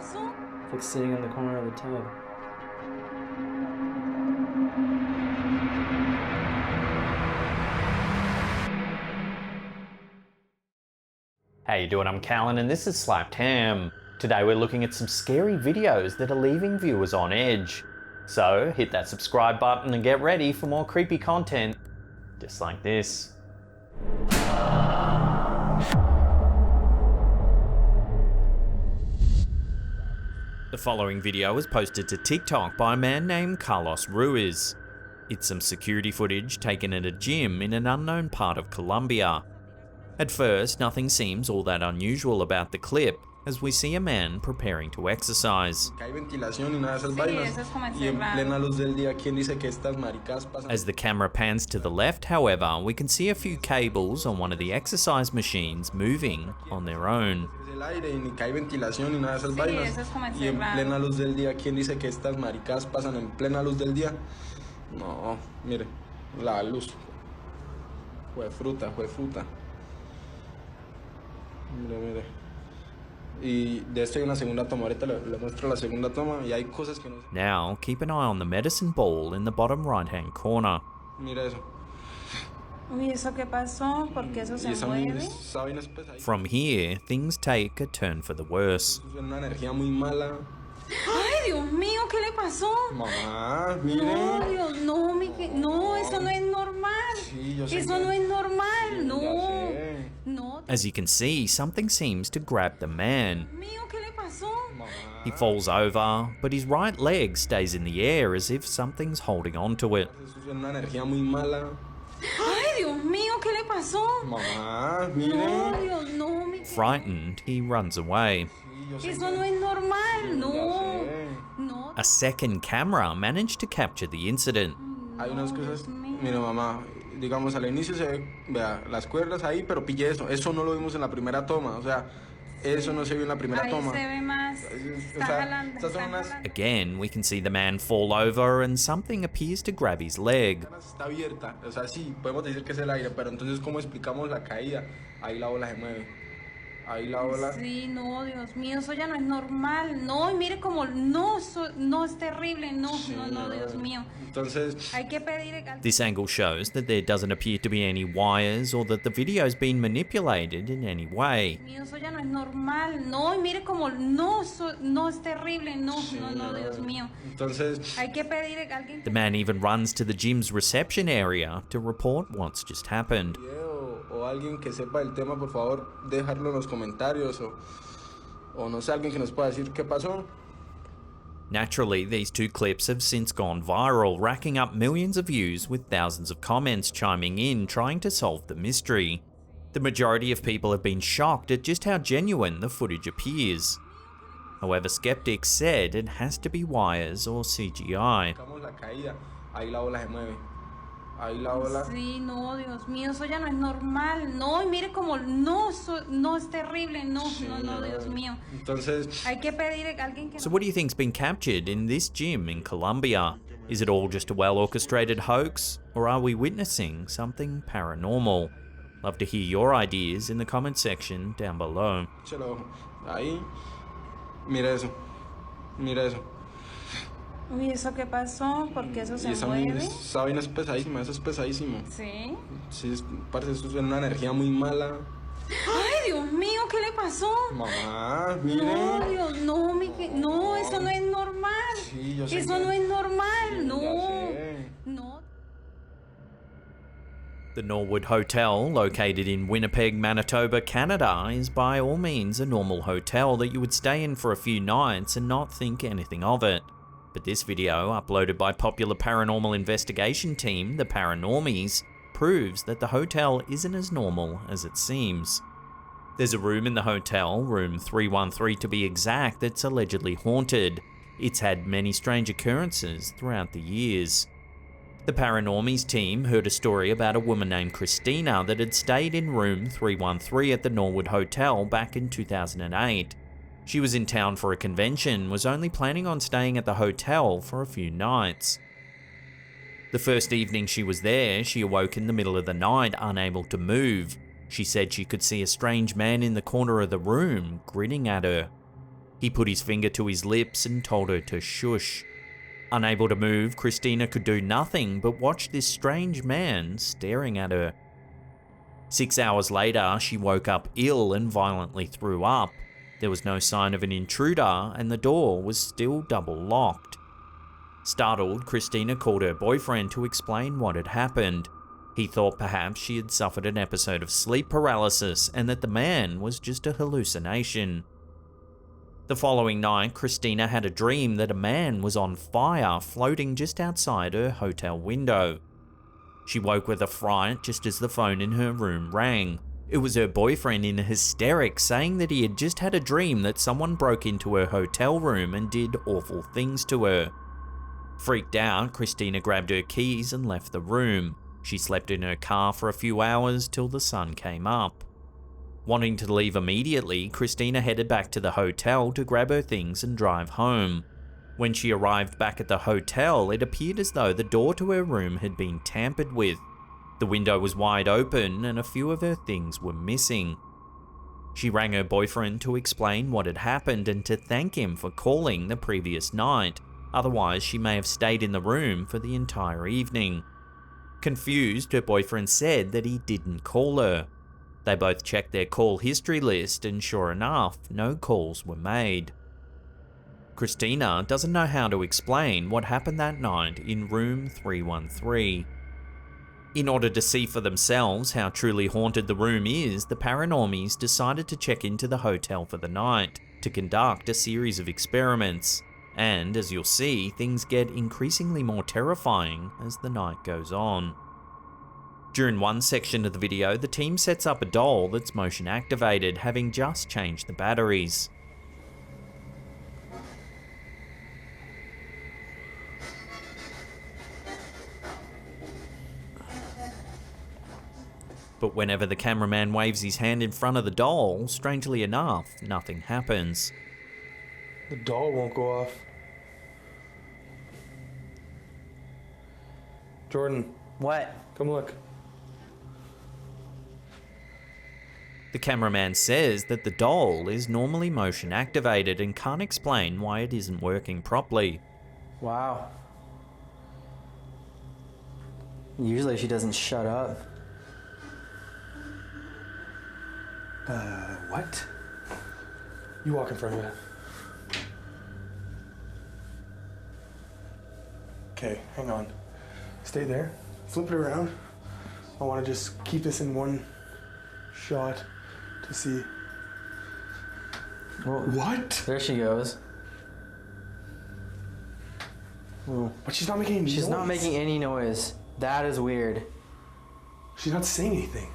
It's like sitting in the corner of the tub. How you doing? I'm Callan and this is Slapped Ham. Today we're looking at some scary videos that are leaving viewers on edge. So hit that subscribe button and get ready for more creepy content, just like this. The following video was posted to TikTok by a man named Carlos Ruiz. It's some security footage taken at a gym in an unknown part of Colombia. At first, nothing seems all that unusual about the clip, as we see a man preparing to exercise. As the camera pans to the left, however, we can see a few cables on one of the exercise machines moving on their own. No, mire, la luz. Fue fruta. Mire, mire. Y de esto hay una segunda toma. Ahorita le muestro la segunda toma y hay cosas que no. Now, keep an eye on the medicine ball in the bottom right-hand corner. Mira eso. Uy, ¿eso qué pasó? ¿Por qué eso se mueve? From here, things take a turn for the worse. Es una energía muy mala. Ay, Dios mío, ¿qué le pasó? Mamá, mire. No, Dios, no, no, eso no es normal. Sí, yo sé eso que... no es normal, Sí, no. ya sé. No. As you can see, something seems to grab the man. Dios mío, ¿qué le pasó? Mamá. He falls over, but his right leg stays in the air as if something's holding on to it. Eso es una energía muy mala. Ay, Dios mío, ¿qué le pasó? Mamá, mire. No, Dios, no, Frightened, he runs away. Sí, yo sé eso que... no es normal, Sí, no. ya sé. No. A second camera managed to capture the incident. Hay unas cosas, mira mamá, digamos al inicio se ve, vea, las cuerdas ahí, pero pille eso no lo vimos en la primera toma, o sea, eso no se vio en la primera Ahí toma. se ve más. Está jalando, estas son está unas... jalando. Again, we can see the man fall over and something appears to grab his leg. Está abierta, o sea, sí, podemos decir que es el aire, pero entonces, ¿cómo explicamos la caída? Ahí la ola se mueve. Ahí la ola... Sí, no, Dios mío, eso ya no es normal. No, y mire como, no, no, es terrible, no, Sí, no, Dios mío. Entonces... Hay que pedir... This angle shows that there doesn't appear to be any wires or that the video's been manipulated in any way. Dios mío, eso ya no es normal. No, y mire como, no, no, es terrible, no, Sí, no, Dios mío. Entonces... Hay que pedir a alguien... The man even runs to the gym's reception area to report what's just happened. O alguien que sepa el tema, por favor, dejarlo en los comentarios o no sé, alguien que nos pueda decir qué pasó. Naturally, these two clips have since gone viral, racking up millions of views with thousands of comments chiming in trying to solve the mystery. The majority of people have been shocked at just how genuine the footage appears. However, skeptics said it has to be wires or CGI. Buscamos la caída, ahí la ola se mueve. Ahí la ola... Sí, no, Dios mío, eso ya no es normal. No, y mire como, no, no, es terrible, no, Sí, no, Dios mío. Entonces... Hay que pedir a alguien que... So what do you think's been captured in this gym in Colombia? Is it all just a well-orchestrated hoax, or are we witnessing something paranormal? Love to hear your ideas in the comment section down below. Ahí... Mira eso. Uy, ¿eso qué pasó? ¿Por qué eso se Y mueve? esa vaina es pesadísima, eso es pesadísimo. Sí. Sí, parece eso es una energía muy mala. Ay, Dios mío, ¿qué le pasó? Mamá, mire. No, Dios, no, no, eso no es normal. Sí, yo sé eso que... no es normal, Sí, no. ya sé. No. The Norwood Hotel, located in Winnipeg, Manitoba, Canada, is by all means a normal hotel that you would stay in for a few nights and not think anything of it. But this video, uploaded by popular paranormal investigation team, the Paranormies, proves that the hotel isn't as normal as it seems. There's a room in the hotel, room 313 to be exact, that's allegedly haunted. It's had many strange occurrences throughout the years. The Paranormies team heard a story about a woman named Christina that had stayed in room 313 at the Norwood Hotel back in 2008. She was in town for a convention, was only planning on staying at the hotel for a few nights. The first evening she was there, she awoke in the middle of the night, unable to move. She said she could see a strange man in the corner of the room, grinning at her. He put his finger to his lips and told her to shush. Unable to move, Christina could do nothing but watch this strange man staring at her. 6 hours later, she woke up ill and violently threw up. There was no sign of an intruder, and the door was still double locked. Startled, Christina called her boyfriend to explain what had happened. He thought perhaps she had suffered an episode of sleep paralysis and that the man was just a hallucination. The following night, Christina had a dream that a man was on fire floating just outside her hotel window. She woke with a fright just as the phone in her room rang. It was her boyfriend in hysterics saying that he had just had a dream that someone broke into her hotel room and did awful things to her. Freaked out, Christina grabbed her keys and left the room. She slept in her car for a few hours till the sun came up. Wanting to leave immediately, Christina headed back to the hotel to grab her things and drive home. When she arrived back at the hotel, it appeared as though the door to her room had been tampered with. The window was wide open and a few of her things were missing. She rang her boyfriend to explain what had happened and to thank him for calling the previous night. Otherwise, she may have stayed in the room for the entire evening. Confused, her boyfriend said that he didn't call her. They both checked their call history list and sure enough, no calls were made. Christina doesn't know how to explain what happened that night in room 313. In order to see for themselves how truly haunted the room is, the paranormies decided to check into the hotel for the night to conduct a series of experiments. And as you'll see, things get increasingly more terrifying as the night goes on. During one section of the video, the team sets up a doll that's motion activated, having just changed the batteries. But whenever the cameraman waves his hand in front of the doll, strangely enough, nothing happens. The doll won't go off. Jordan, What? come look. The cameraman says that the doll is normally motion activated and can't explain why it isn't working properly. Wow. Usually she doesn't shut up. What? You walk in front of it. Okay, hang on. Stay there. Flip it around. I want to just keep this in one shot to see. Well, What? there she goes. Whoa. But she's not making any noise. She's not making any noise. That is weird. She's not saying anything.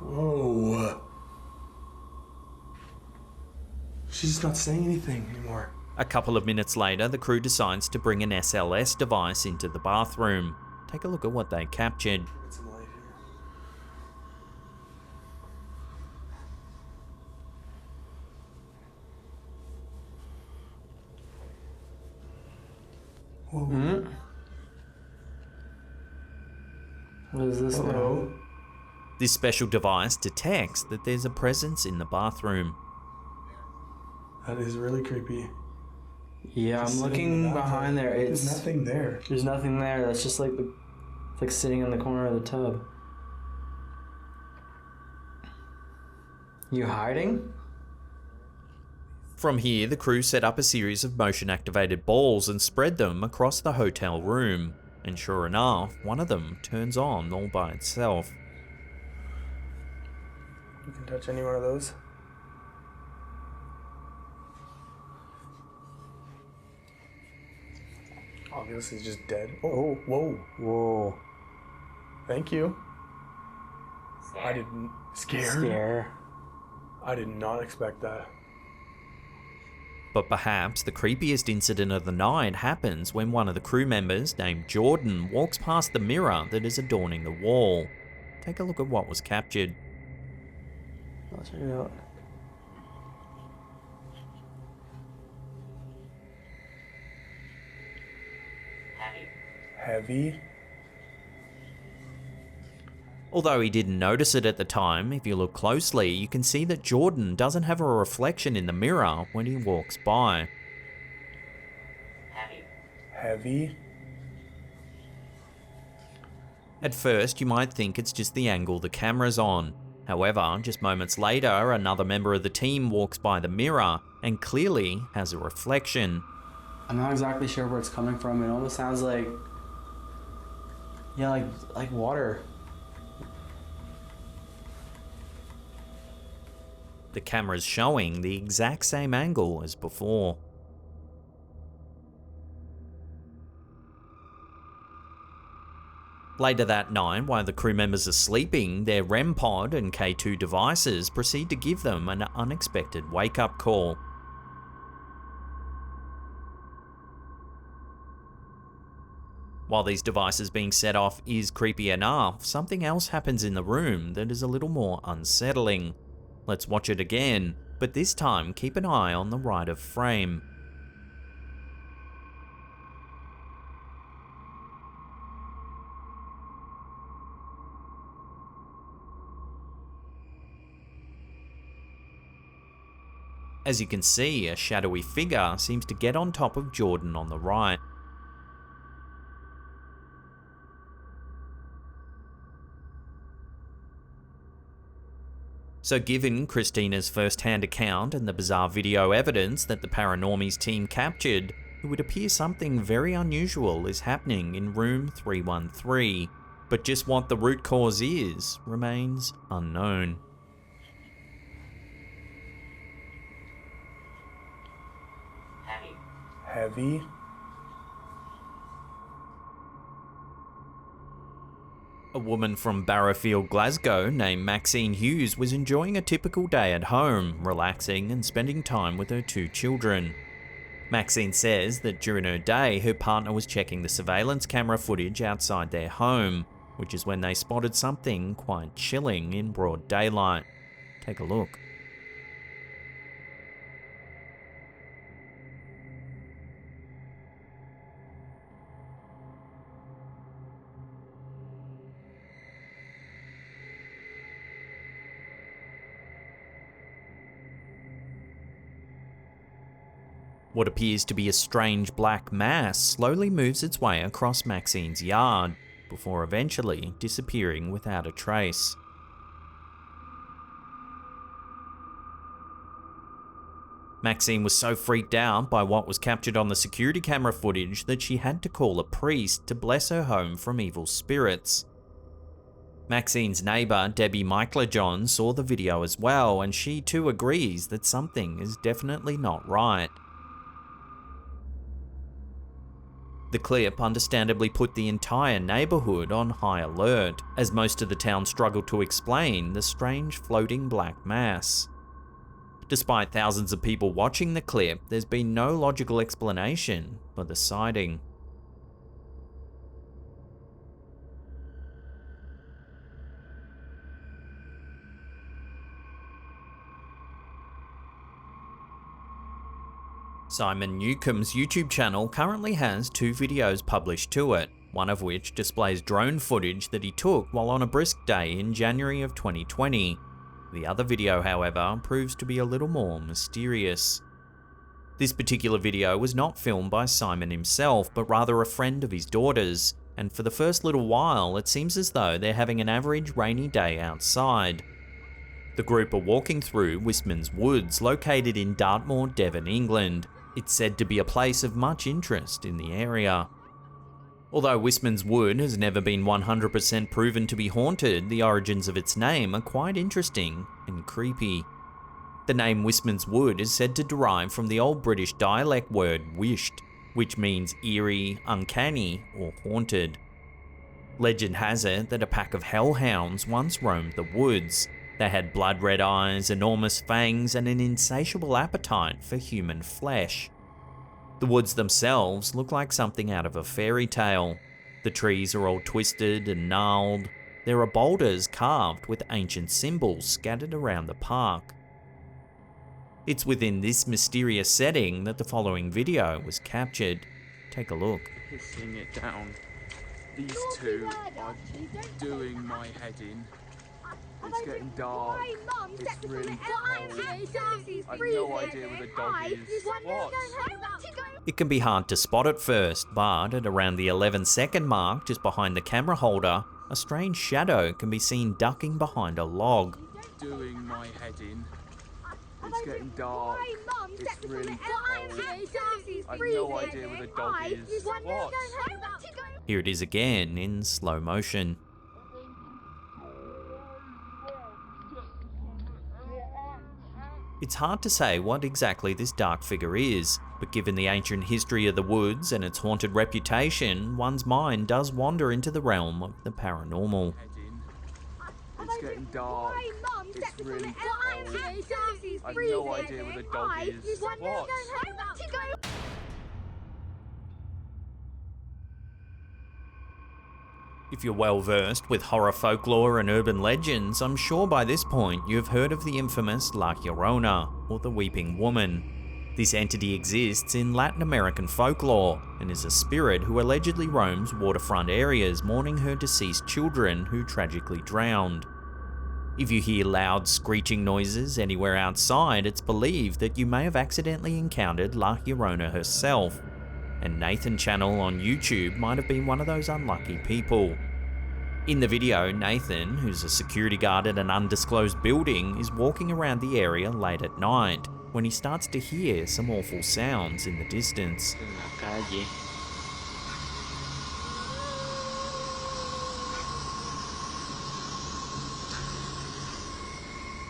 Whoa. She's just not saying anything anymore. A couple of minutes later, the crew decides to bring an SLS device into the bathroom. Take a look at what they captured. Get some light here. Whoa. Hmm? What is this now? Hello. This special device detects that there's a presence in the bathroom. That is really creepy. Yeah, Just I'm sitting in looking the bathroom. behind there. There's nothing there. There's nothing there. That's just like it's like sitting in the corner of the tub. You hiding? From here, the crew set up a series of motion-activated balls and spread them across the hotel room. And sure enough, one of them turns on all by itself. You can touch any one of those. Obviously, it's just dead. Oh, whoa. Whoa. Thank you. I didn't... Scare. I did not expect that. But perhaps the creepiest incident of the night happens when one of the crew members, named Jordan, walks past the mirror that is adorning the wall. Take a look at what was captured. I'll check it out. Heavy. Although he didn't notice it at the time, if you look closely, you can see that Jordan doesn't have a reflection in the mirror when he walks by. Heavy? At first, you might think it's just the angle the camera's on. However, just moments later, another member of the team walks by the mirror and clearly has a reflection. I'm not exactly sure where it's coming from. It almost sounds like, yeah, like water. The camera's showing the exact same angle as before. Later that night, while the crew members are sleeping, their REM pod and K2 devices proceed to give them an unexpected wake-up call. While these devices being set off is creepy enough, something else happens in the room that is a little more unsettling. Let's watch it again, but this time keep an eye on the right of frame. As you can see, a shadowy figure seems to get on top of Jordan on the right. So given Christina's first-hand account and the bizarre video evidence that the Paranormies team captured, it would appear something very unusual is happening in room 313, but just what the root cause is remains unknown. Heavy? A woman from Barrowfield, Glasgow, named Maxine Hughes was enjoying a typical day at home, relaxing and spending time with her 2 children. Maxine says that during her day, her partner was checking the surveillance camera footage outside their home, which is when they spotted something quite chilling in broad daylight. Take a look. What appears to be a strange black mass slowly moves its way across Maxine's yard, before eventually disappearing without a trace. Maxine was so freaked out by what was captured on the security camera footage that she had to call a priest to bless her home from evil spirits. Maxine's neighbour, Debbie Michael-John, saw the video as well, and she too agrees that something is definitely not right. The clip understandably put the entire neighbourhood on high alert, as most of the town struggled to explain the strange floating black mass. Despite thousands of people watching the clip, there's been no logical explanation for the sighting. Simon Newcomb's YouTube channel currently has 2 videos published to it, one of which displays drone footage that he took while on a brisk day in January of 2020. The other video, however, proves to be a little more mysterious. This particular video was not filmed by Simon himself, but rather a friend of his daughter's, and for the first little while it seems as though they're having an average rainy day outside. The group are walking through Wistman's Woods, located in Dartmoor, Devon, England. It's said to be a place of much interest in the area. Although Wistman's Wood has never been 100% proven to be haunted, the origins of its name are quite interesting and creepy. The name Wistman's Wood is said to derive from the Old British dialect word wisht, which means eerie, uncanny, or haunted. Legend has it that a pack of hellhounds once roamed the woods. They had blood-red eyes, enormous fangs, and an insatiable appetite for human flesh. The woods themselves look like something out of a fairy tale. The trees are all twisted and gnarled. There are boulders carved with ancient symbols scattered around the park. It's within this mysterious setting that the following video was captured. Take a look. Hissing it down. These two are doing my head in. It's getting dark. It's really cold. I've no idea where the dog is. What? It can be hard to spot at first, but at around the 11-second mark, just behind the camera holder, a strange shadow can be seen ducking behind a log. Doing my head in. It's getting dark. It's really cold. I've no idea where the dog is. What? Here it is again in slow motion. It's hard to say what exactly this dark figure is, but given the ancient history of the woods and its haunted reputation, one's mind does wander into the realm of the paranormal. It's getting dark. It's really cold. I've no idea where the dog is. What? If you're well versed with horror folklore and urban legends, I'm sure by this point you've heard of the infamous La Llorona, or the Weeping Woman. This entity exists in Latin American folklore, and is a spirit who allegedly roams waterfront areas mourning her deceased children who tragically drowned. If you hear loud screeching noises anywhere outside, it's believed that you may have accidentally encountered La Llorona herself, and Nathan Channel on YouTube might have been one of those unlucky people. In the video, Nathan, who's a security guard at an undisclosed building, is walking around the area late at night when he starts to hear some awful sounds in the distance.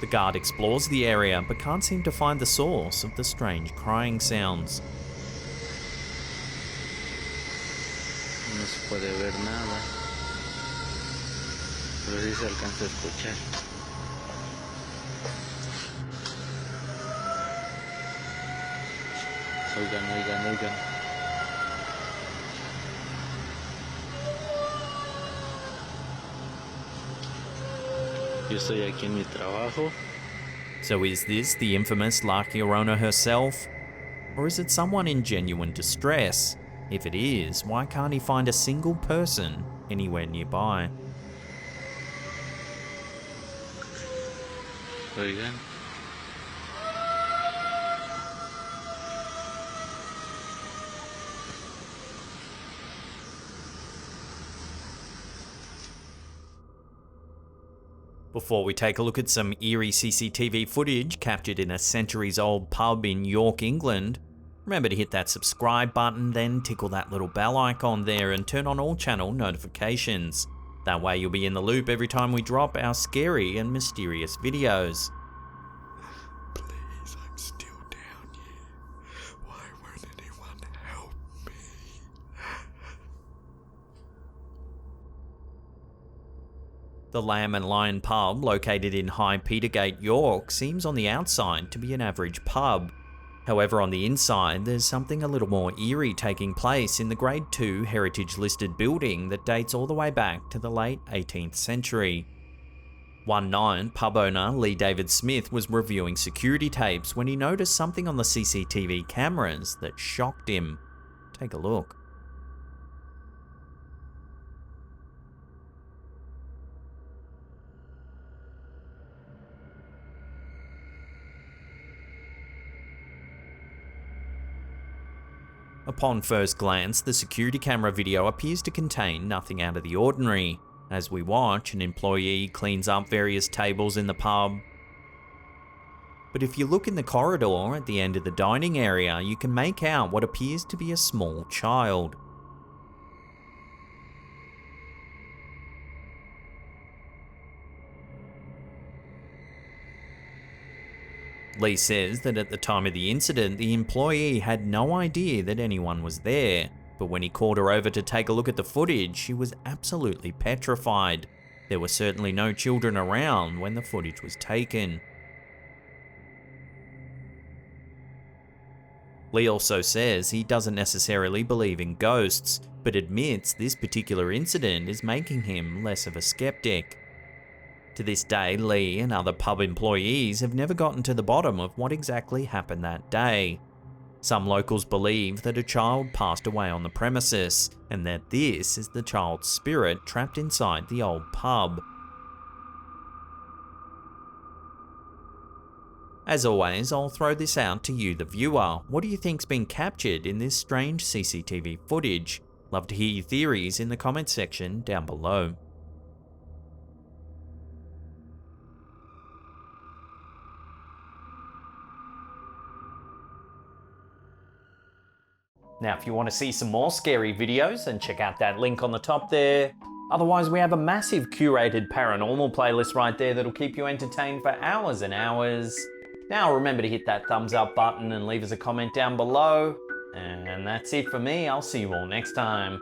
The guard explores the area but can't seem to find the source of the strange crying sounds. No se puede ver nada, pero sí se alcanza a escuchar. Oigan, oigan, oigan. Yo estoy aquí en mi trabajo. So is this the infamous La Llorona herself? Or is it someone in genuine distress? If it is, why can't he find a single person anywhere nearby? Oigan. Before we take a look at some eerie CCTV footage captured in a centuries-old pub in York, England, remember to hit that subscribe button, then tickle that little bell icon there and turn on all channel notifications. That way you'll be in the loop every time we drop our scary and mysterious videos. Please, I'm still down here. Why won't anyone help me? The Lamb and Lion pub, located in High Petergate, York, seems on the outside to be an average pub. However, on the inside, there's something a little more eerie taking place in the Grade 2 heritage-listed building that dates all the way back to the late 18th century. One night, pub owner Lee David Smith was reviewing security tapes when he noticed something on the CCTV cameras that shocked him. Take a look. Upon first glance, the security camera video appears to contain nothing out of the ordinary. As we watch, an employee cleans up various tables in the pub. But if you look in the corridor at the end of the dining area, you can make out what appears to be a small child. Lee says that at the time of the incident, the employee had no idea that anyone was there, but when he called her over to take a look at the footage, she was absolutely petrified. There were certainly no children around when the footage was taken. Lee also says he doesn't necessarily believe in ghosts, but admits this particular incident is making him less of a skeptic. To this day, Lee and other pub employees have never gotten to the bottom of what exactly happened that day. Some locals believe that a child passed away on the premises, and that this is the child's spirit trapped inside the old pub. As always, I'll throw this out to you, the viewer. What do you think's been captured in this strange CCTV footage? Love to hear your theories in the comments section down below. Now, if you want to see some more scary videos, then check out that link on the top there. Otherwise, we have a massive curated paranormal playlist right there that'll keep you entertained for hours and hours. Now, remember to hit that thumbs up button and leave us a comment down below. And that's it for me. I'll see you all next time.